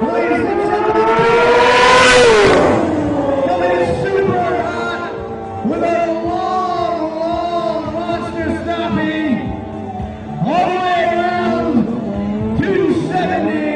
Ladies and gentlemen, coming in super hot with a long monster stopping all the way around 270.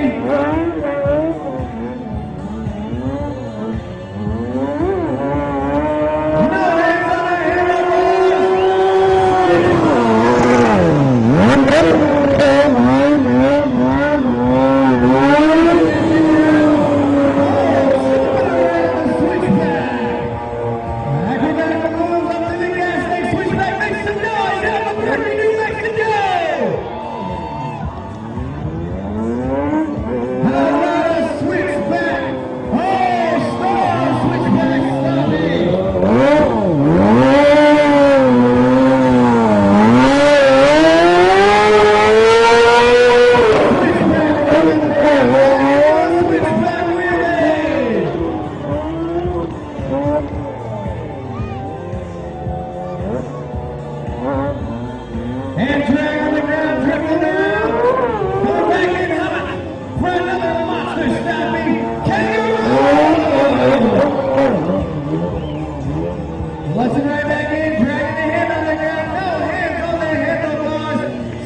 And drag on the ground, drifting around. Coming back in hot for another monster stopping kangaroo. Watching right back in, dragging the hand on the ground. No hands on the handlebars.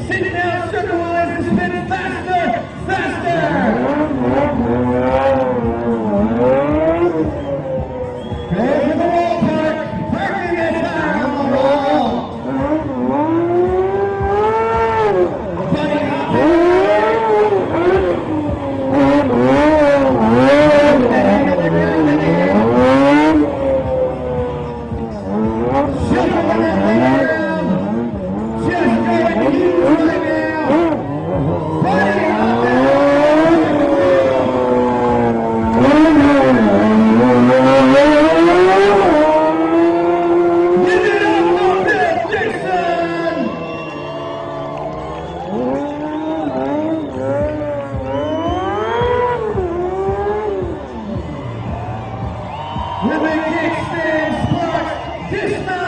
Sitting down, circle lines to spin faster. Going to the wall park, parking a tire on the wall. Bunny hopping. The hand on the ground again. Shuffling that thing around. Just going huge right now. Bunny hopping. Give it up for Bill Dixon! With a kickstand sparks, dismount.